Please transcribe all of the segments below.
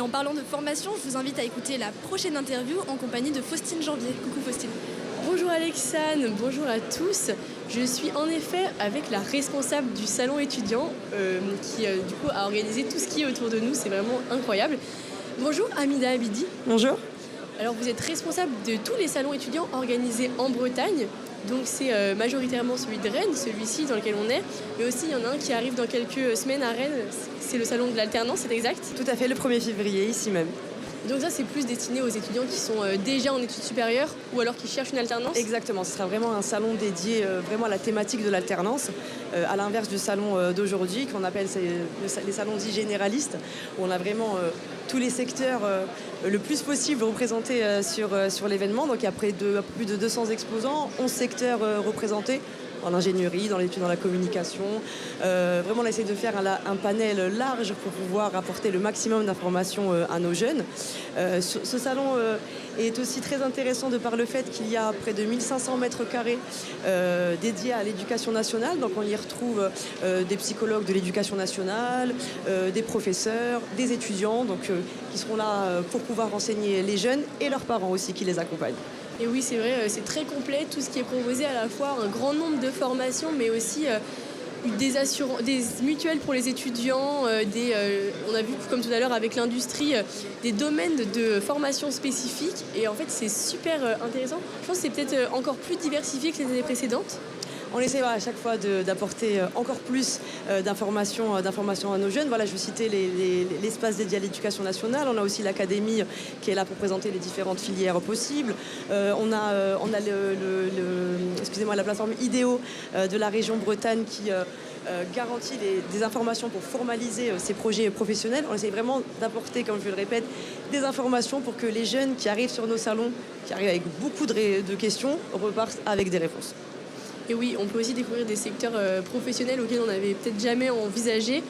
en parlant de formation, je vous invite à écouter la prochaine interview en compagnie de Faustine Janvier. Coucou Faustine. Bonjour Alexane, bonjour à tous. Je suis en effet avec la responsable du salon étudiant qui du coup a organisé tout ce qui est autour de nous, c'est vraiment incroyable. Bonjour Amida Abidi. Bonjour. Alors vous êtes responsable de tous les salons étudiants organisés en Bretagne. Donc c'est majoritairement celui de Rennes, celui-ci dans lequel on est. Mais aussi il y en a un qui arrive dans quelques semaines à Rennes, c'est le salon de l'alternance, c'est exact? Tout à fait, le 1er février, ici même. Donc ça c'est plus destiné aux étudiants qui sont déjà en études supérieures ou alors qui cherchent une alternance? Exactement, ce sera vraiment un salon dédié vraiment à la thématique de l'alternance, à l'inverse du salon d'aujourd'hui qu'on appelle les salons dits généralistes, où on a vraiment tous les secteurs le plus possible représentés sur l'événement. Donc il y a plus de 200 exposants, 11 secteurs représentés en ingénierie, dans l'étude, dans la communication. Vraiment, on essaie de faire un panel large pour pouvoir apporter le maximum d'informations à nos jeunes. Ce salon est aussi très intéressant de par le fait qu'il y a près de 1500 mètres carrés dédiés à l'éducation nationale. Donc on y retrouve des psychologues de l'éducation nationale, des professeurs, des étudiants qui seront là pour pouvoir renseigner les jeunes et leurs parents aussi qui les accompagnent. Et oui, c'est vrai, c'est très complet, tout ce qui est proposé, à la fois un grand nombre de formations, mais aussi des mutuelles pour les étudiants, on a vu, comme tout à l'heure avec l'industrie, des domaines de formation spécifiques. Et en fait, c'est super intéressant. Je pense que c'est peut-être encore plus diversifié que les années précédentes. On essaie à chaque fois d'apporter encore plus d'informations à nos jeunes. Voilà, je vous citais l'espace dédié à l'éducation nationale. On a aussi l'académie qui est là pour présenter les différentes filières possibles. On a la plateforme IDEO de la région Bretagne qui garantit des informations pour formaliser ces projets professionnels. On essaie vraiment d'apporter, comme je le répète, des informations pour que les jeunes qui arrivent sur nos salons, qui arrivent avec beaucoup de questions, repartent avec des réponses. Et oui, on peut aussi découvrir des secteurs professionnels auxquels on n'avait peut-être jamais envisagé.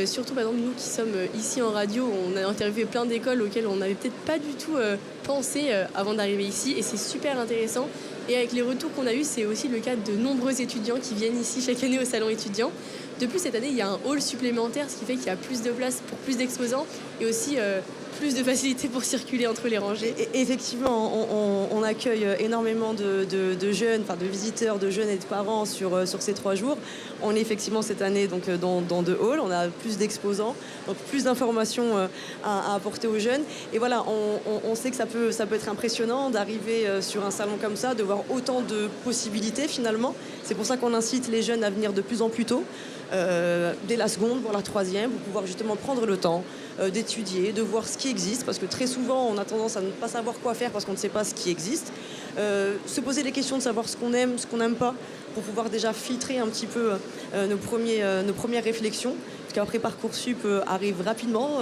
Surtout, par exemple, nous qui sommes ici en radio, on a interviewé plein d'écoles auxquelles on n'avait peut-être pas du tout pensé avant d'arriver ici. Et c'est super intéressant. Et avec les retours qu'on a eus, c'est aussi le cas de nombreux étudiants qui viennent ici chaque année au salon étudiant. De plus, cette année, il y a un hall supplémentaire, ce qui fait qu'il y a plus de place pour plus d'exposants et aussi plus de facilité pour circuler entre les rangées. Et effectivement, on accueille énormément de jeunes, enfin de visiteurs, de jeunes et de parents sur ces 3 jours. On est effectivement cette année donc, dans 2 halls, on a plus d'exposants, donc plus d'informations à apporter aux jeunes. Et voilà, on sait que ça peut être impressionnant d'arriver sur un salon comme ça, de voir autant de possibilités finalement. C'est pour ça qu'on incite les jeunes à venir de plus en plus tôt. Dès la seconde, voire la 3e, pour pouvoir justement prendre le temps d'étudier, de voir ce qui existe, parce que très souvent on a tendance à ne pas savoir quoi faire parce qu'on ne sait pas ce qui existe. Se poser les questions de savoir ce qu'on aime, ce qu'on n'aime pas, pour pouvoir déjà filtrer un petit peu nos premières réflexions. Parce qu'après Parcoursup arrive rapidement.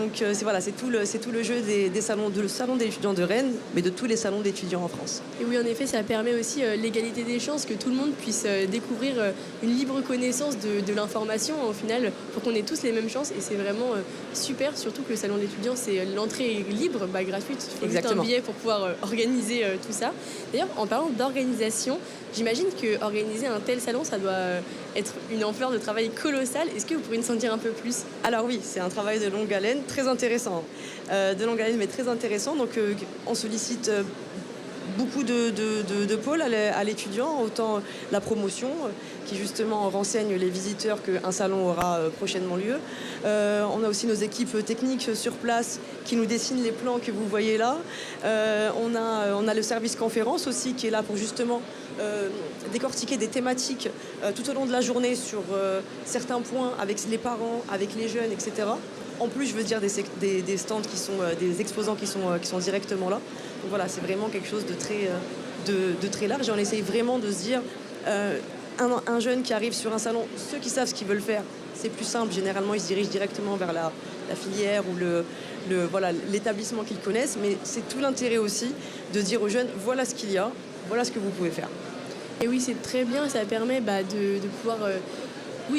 C'est tout le jeu des salons, de le salon des étudiants de Rennes, mais de tous les salons d'étudiants en France. Et oui, en effet, ça permet aussi l'égalité des chances, que tout le monde puisse découvrir une libre connaissance de l'information, au final, pour qu'on ait tous les mêmes chances. Et c'est vraiment super, surtout que le salon d'étudiants, c'est l'entrée est libre, gratuite. Il faut juste un billet pour pouvoir organiser tout ça. D'ailleurs, en parlant d'organisation, j'imagine qu'organiser un tel salon, ça doit être une ampleur de travail colossale. Est-ce que vous pourriez nous en dire un peu plus? Alors oui, c'est un travail de longue haleine, très intéressant. De longue haleine, mais très intéressant. Donc on sollicite beaucoup de pôles à l'étudiant, autant la promotion qui justement renseigne les visiteurs qu'un salon aura prochainement lieu. On a aussi nos équipes techniques sur place qui nous dessinent les plans que vous voyez là. On a le service conférence aussi qui est là pour justement décortiquer des thématiques tout au long de la journée sur certains points avec les parents, avec les jeunes, etc. En plus, je veux dire des stands qui sont des exposants qui sont directement là. Donc voilà, c'est vraiment quelque chose de très large et on essaye vraiment de se dire un jeune qui arrive sur un salon, ceux qui savent ce qu'ils veulent faire, c'est plus simple. Généralement, ils se dirigent directement vers la filière ou l'établissement qu'ils connaissent. Mais c'est tout l'intérêt aussi de dire aux jeunes, voilà ce qu'il y a, voilà ce que vous pouvez faire. Et oui, c'est très bien, ça permet de pouvoir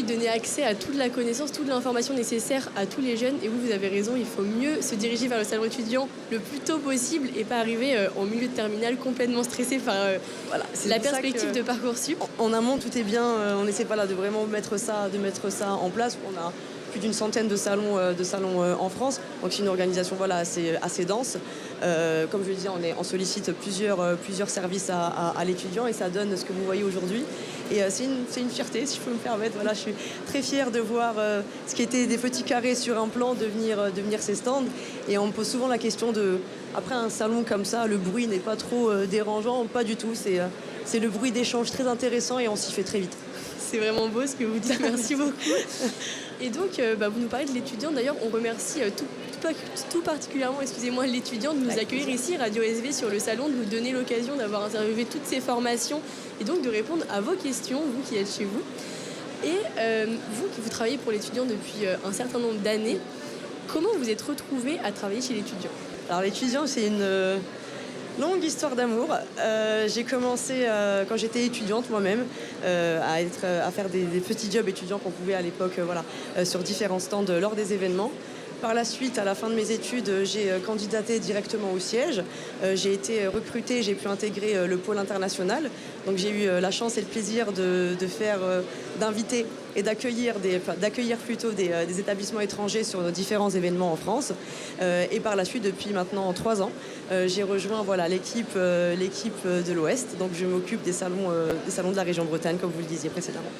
donner accès à toute la connaissance, toute l'information nécessaire à tous les jeunes. Et vous avez raison, il faut mieux se diriger vers le salon étudiant le plus tôt possible et pas arriver en milieu de terminale complètement stressé par la perspective de Parcoursup. En amont, tout est bien, on essaie de vraiment mettre ça en place. On a plus d'une centaine de salons en France. Donc c'est une organisation assez dense. Comme je le disais, on sollicite plusieurs services à l'étudiant et ça donne ce que vous voyez aujourd'hui. Et c'est une fierté, si je peux me permettre. Voilà, je suis très fière de voir ce qui était des petits carrés sur un plan devenir ces stands. Et on me pose souvent la question après un salon comme ça, le bruit n'est pas trop dérangeant. Pas du tout, c'est le bruit d'échange très intéressant et on s'y fait très vite. C'est vraiment beau ce que vous dites, merci beaucoup. Et donc, vous nous parlez de l'étudiant. D'ailleurs, on remercie tout particulièrement, l'étudiant de nous accueillir ici, Radio SV, sur le salon, de nous donner l'occasion d'avoir interviewé toutes ces formations et donc de répondre à vos questions, vous qui êtes chez vous. Et vous travaillez pour l'étudiant depuis un certain nombre d'années, comment vous êtes retrouvé à travailler chez l'étudiant ? Alors l'étudiant, c'est une longue histoire d'amour. J'ai commencé quand j'étais étudiante moi-même à faire des petits jobs étudiants qu'on pouvait à l'époque sur différents stands lors des événements. Par la suite, à la fin de mes études, j'ai candidaté directement au siège. J'ai été recrutée, j'ai pu intégrer le pôle international. Donc j'ai eu la chance et le plaisir d'inviter et d'accueillir plutôt des établissements étrangers sur nos différents événements en France. Et par la suite, depuis maintenant 3 ans, j'ai rejoint l'équipe de l'Ouest. Donc je m'occupe des salons de la région Bretagne, comme vous le disiez précédemment.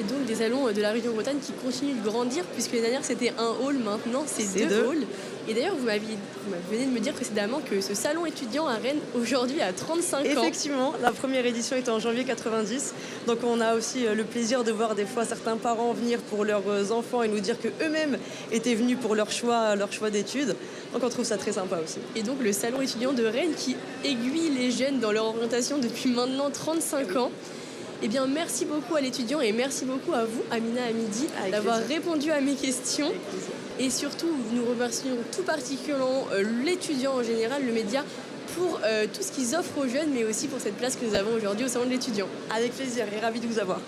Et donc des salons de la région Bretagne qui continuent de grandir, puisque l'année dernière c'était un hall, maintenant c'est 2 halls. Et d'ailleurs vous venez de me dire précédemment que ce salon étudiant à Rennes aujourd'hui a 35 ans. Effectivement, la première édition était en janvier 90. Donc on a aussi le plaisir de voir des fois certains parents venir pour leurs enfants et nous dire qu'eux-mêmes étaient venus pour leur choix d'études. Donc on trouve ça très sympa aussi. Et donc le salon étudiant de Rennes qui aiguille les jeunes dans leur orientation depuis maintenant 35 ans. Eh bien, merci beaucoup à l'étudiant et merci beaucoup à vous, Amina Hamidi, d'avoir répondu à mes questions. Et surtout, nous remercions tout particulièrement l'étudiant en général, le média, pour tout ce qu'ils offrent aux jeunes, mais aussi pour cette place que nous avons aujourd'hui au salon de l'étudiant. Avec plaisir et ravi de vous avoir.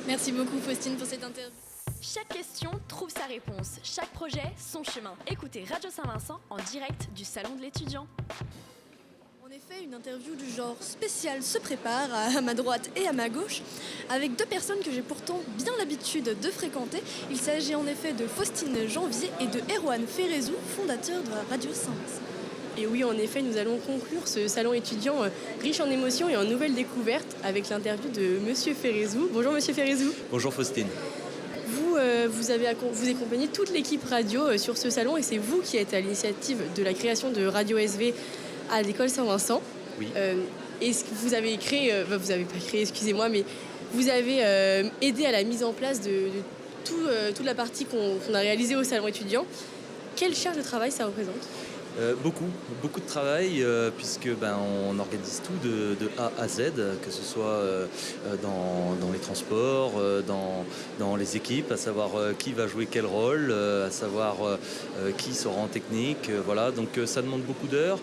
Merci beaucoup, Faustine, pour cette interview. Chaque question trouve sa réponse, chaque projet son chemin. Écoutez Radio Saint-Vincent en direct du salon de l'étudiant. En effet, une interview du genre spécial se prépare à ma droite et à ma gauche avec 2 personnes que j'ai pourtant bien l'habitude de fréquenter. Il s'agit en effet de Faustine Janvier et de Erwan Ferrezou, fondateur de la Radio Saint-Vincent. Et oui, en effet, nous allons conclure ce salon étudiant riche en émotions et en nouvelles découvertes avec l'interview de Monsieur Ferrezou. Bonjour Monsieur Ferrezou. Bonjour Faustine. Vous accompagnez toute l'équipe radio sur ce salon et c'est vous qui êtes à l'initiative de la création de Radio SV à l'école Saint-Vincent. Oui. Et ce que vous avez créé, vous avez pas créé, excusez-moi, mais vous avez aidé à la mise en place de toute la partie qu'on a réalisée au salon étudiant. Quelle charge de travail ça représente ? Beaucoup de travail puisque on organise tout de A à Z, que ce soit dans les transports, dans les équipes, à savoir qui va jouer quel rôle, à savoir qui sera en technique, voilà. Donc ça demande beaucoup d'heures.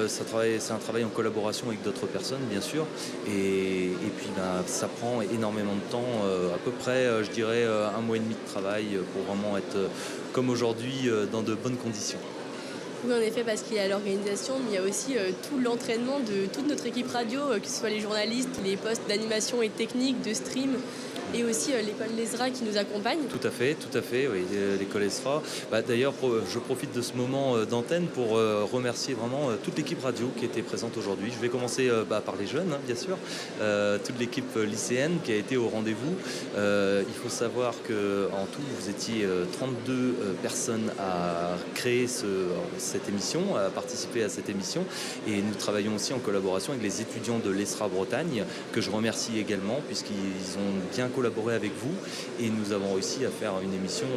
C'est un travail en collaboration avec d'autres personnes, bien sûr, et puis ça prend énormément de temps, à peu près, je dirais, 1 mois et demi de travail pour vraiment être comme aujourd'hui dans de bonnes conditions. Oui, en effet, parce qu'il y a l'organisation, mais il y a aussi tout l'entraînement de toute notre équipe radio, que ce soit les journalistes, les postes d'animation et technique, de stream, et aussi l'école l'ESRA qui nous accompagne. Tout à fait, oui, l'école ESRA. D'ailleurs, je profite de ce moment d'antenne pour remercier vraiment toute l'équipe radio qui était présente aujourd'hui. Je vais commencer par les jeunes, bien sûr, toute l'équipe lycéenne qui a été au rendez-vous. Il faut savoir qu'en tout, vous étiez 32 personnes à créer cette émission, à participer à cette émission. Et nous travaillons aussi en collaboration avec les étudiants de l'ESRA Bretagne, que je remercie également, puisqu'ils ont bien collaboré avec vous. Et nous avons réussi à faire une émission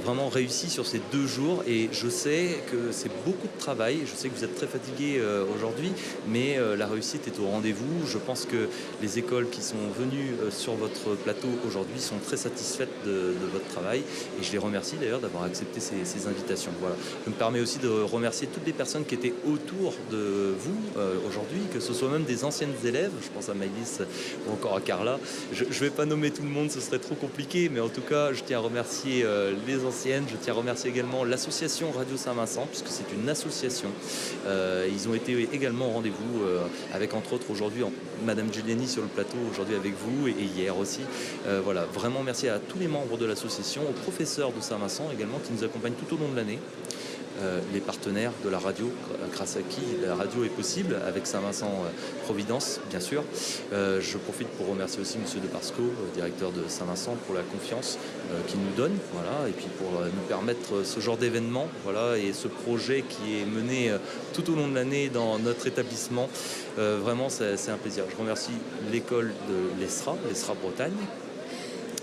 vraiment réussie sur ces 2 jours. Et je sais que c'est beaucoup de travail. Je sais que vous êtes très fatigués aujourd'hui, mais la réussite est au rendez-vous. Je pense que les écoles qui sont venues sur votre plateau aujourd'hui sont très satisfaites de votre travail. Et je les remercie d'ailleurs d'avoir accepté ces invitations. Voilà. Je me permets aussi de remercier toutes les personnes qui étaient autour de vous aujourd'hui, que ce soit même des anciennes élèves, je pense à Maïlis ou encore à Carla. Je ne vais pas nommer tout le monde, ce serait trop compliqué, mais en tout cas, je tiens à remercier les anciennes, je tiens à remercier également l'association Radio Saint-Vincent, puisque c'est une association. Ils ont été également au rendez-vous avec entre autres aujourd'hui Madame Giuliani sur le plateau, aujourd'hui avec vous et hier aussi. Voilà, vraiment merci à tous les membres de l'association, aux professeurs de Saint-Vincent également qui nous accompagnent tout au long de l'année. Les partenaires de la radio, grâce à qui la radio est possible, avec Saint-Vincent Providence, bien sûr. Je profite pour remercier aussi M. Deparsco, directeur de Saint-Vincent, pour la confiance qu'il nous donne, voilà, et puis pour nous permettre ce genre d'événement, voilà, et ce projet qui est mené tout au long de l'année dans notre établissement. Vraiment, c'est un plaisir. Je remercie l'école de l'ESRA Bretagne.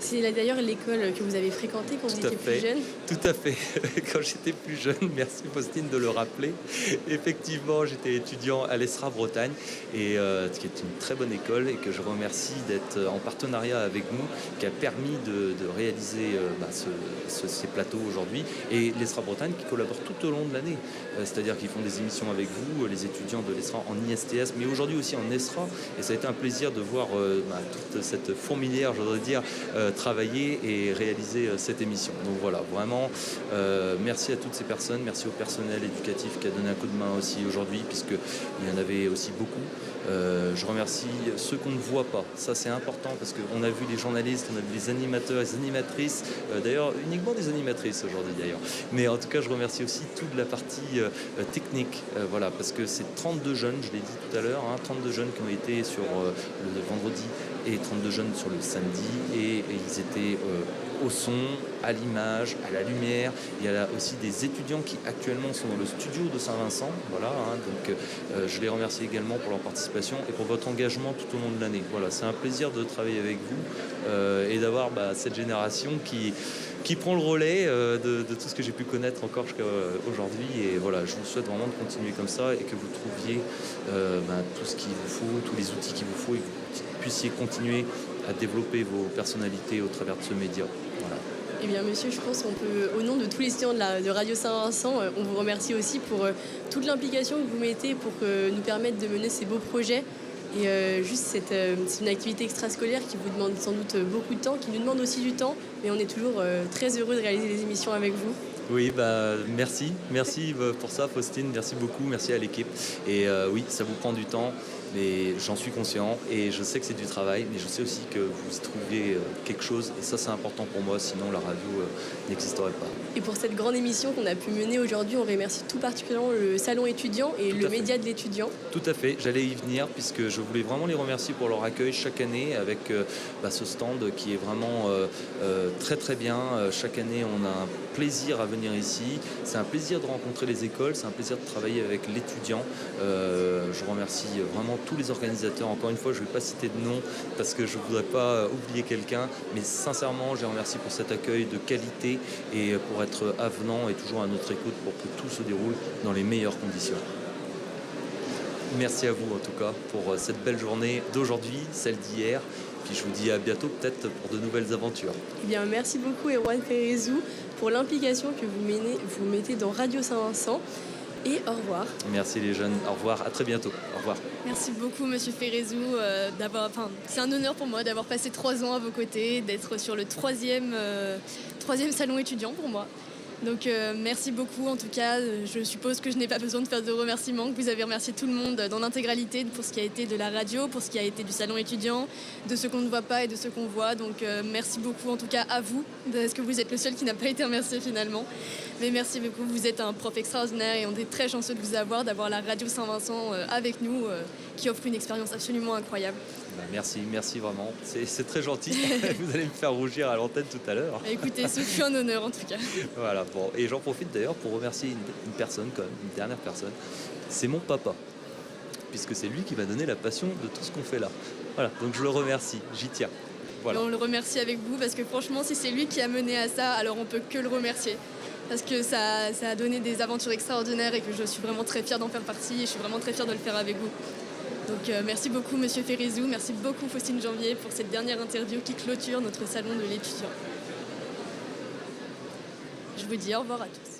C'est d'ailleurs l'école que vous avez fréquentée quand vous étiez plus jeune. Tout à fait. Quand j'étais plus jeune, merci Faustine de le rappeler. Effectivement, j'étais étudiant à l'ESRA Bretagne, et qui est une très bonne école et que je remercie d'être en partenariat avec nous, qui a permis de réaliser ces plateaux aujourd'hui. Et l'ESRA Bretagne qui collabore tout au long de l'année. C'est-à-dire qu'ils font des émissions avec vous, les étudiants de l'ESRA en ISTS, mais aujourd'hui aussi en ESRA. Et ça a été un plaisir de voir toute cette fourmilière, je voudrais dire, travailler et réaliser cette émission. Donc voilà, vraiment, merci à toutes ces personnes, merci au personnel éducatif qui a donné un coup de main aussi aujourd'hui, puisqu'il y en avait aussi beaucoup. Je remercie ceux qu'on ne voit pas. Ça, c'est important parce qu'on a vu les journalistes, on a vu les animateurs, les animatrices, d'ailleurs uniquement des animatrices aujourd'hui d'ailleurs. Mais en tout cas, je remercie aussi toute la partie technique, voilà, parce que c'est 32 jeunes, je l'ai dit tout à l'heure, 32 jeunes qui ont été sur le vendredi et 32 jeunes sur le samedi, et ils étaient au son, à l'image, à la lumière. Il y a aussi des étudiants qui actuellement sont dans le studio de Saint-Vincent. Voilà, donc je les remercie également pour leur participation et pour votre engagement tout au long de l'année. Voilà, c'est un plaisir de travailler avec vous et d'avoir cette génération qui prend le relais de tout ce que j'ai pu connaître encore jusqu'à aujourd'hui. Et voilà, je vous souhaite vraiment de continuer comme ça et que vous trouviez tout ce qu'il vous faut, tous les outils qu'il vous faut, et que vous puissiez continuer à développer vos personnalités au travers de ce média. Voilà. Eh bien, monsieur, je pense qu'on peut, au nom de tous les étudiants de Radio Saint-Vincent, on vous remercie aussi pour toute l'implication que vous mettez pour nous permettre de mener ces beaux projets. Et c'est une activité extrascolaire qui vous demande sans doute beaucoup de temps, qui nous demande aussi du temps, mais on est toujours très heureux de réaliser des émissions avec vous. Oui, merci pour ça, Faustine, merci beaucoup, merci à l'équipe. Et oui, ça vous prend du temps, mais j'en suis conscient et je sais que c'est du travail, mais je sais aussi que vous y trouvez quelque chose, et ça c'est important pour moi, sinon la radio n'existerait pas. Et pour cette grande émission qu'on a pu mener aujourd'hui, on remercie tout particulièrement le salon étudiant et le média de l'étudiant. Tout à fait, j'allais y venir puisque je voulais vraiment les remercier pour leur accueil chaque année avec ce stand qui est vraiment très très bien. Chaque année on a un plaisir à venir ici, c'est un plaisir de rencontrer les écoles, c'est un plaisir de travailler avec l'étudiant. Je remercie vraiment tous les organisateurs. Encore une fois, je ne vais pas citer de nom parce que je ne voudrais pas oublier quelqu'un, mais sincèrement, je les remercie pour cet accueil de qualité et pour être avenant et toujours à notre écoute pour que tout se déroule dans les meilleures conditions. Merci à vous en tout cas pour cette belle journée d'aujourd'hui, celle d'hier. Puis je vous dis à bientôt peut-être pour de nouvelles aventures. Eh bien, merci beaucoup Erwan Ferrezou pour l'implication que vous mettez dans Radio Saint-Vincent. Et au revoir. Merci les jeunes, au revoir, à très bientôt, au revoir. Merci beaucoup Monsieur Ferrezou, c'est un honneur pour moi d'avoir passé 3 ans à vos côtés, d'être sur le troisième salon étudiant pour moi. Donc merci beaucoup en tout cas, je suppose que je n'ai pas besoin de faire de remerciements, que vous avez remercié tout le monde dans l'intégralité pour ce qui a été de la radio, pour ce qui a été du salon étudiant, de ce qu'on ne voit pas et de ce qu'on voit. Donc merci beaucoup en tout cas à vous, parce que vous êtes le seul qui n'a pas été remercié finalement. Mais merci beaucoup, vous êtes un prof extraordinaire et on est très chanceux de vous avoir, d'avoir la radio Saint-Vincent avec nous, qui offre une expérience absolument incroyable. Merci vraiment, c'est très gentil. Vous allez me faire rougir à l'antenne tout à l'heure. Écoutez, ce fut un honneur en tout cas. Voilà, bon, et j'en profite d'ailleurs pour remercier une personne, quand même, une dernière personne. C'est mon papa, puisque c'est lui qui m'a donné la passion de tout ce qu'on fait là. Voilà, donc je le remercie, j'y tiens. Voilà. Et on le remercie avec vous parce que franchement, si c'est lui qui a mené à ça, alors on peut que le remercier. Parce que ça a donné des aventures extraordinaires et que je suis vraiment très fière d'en faire partie et je suis vraiment très fière de le faire avec vous. Donc merci beaucoup Monsieur Ferrezou, merci beaucoup Faustine Janvier pour cette dernière interview qui clôture notre salon de l'étudiant. Je vous dis au revoir à tous.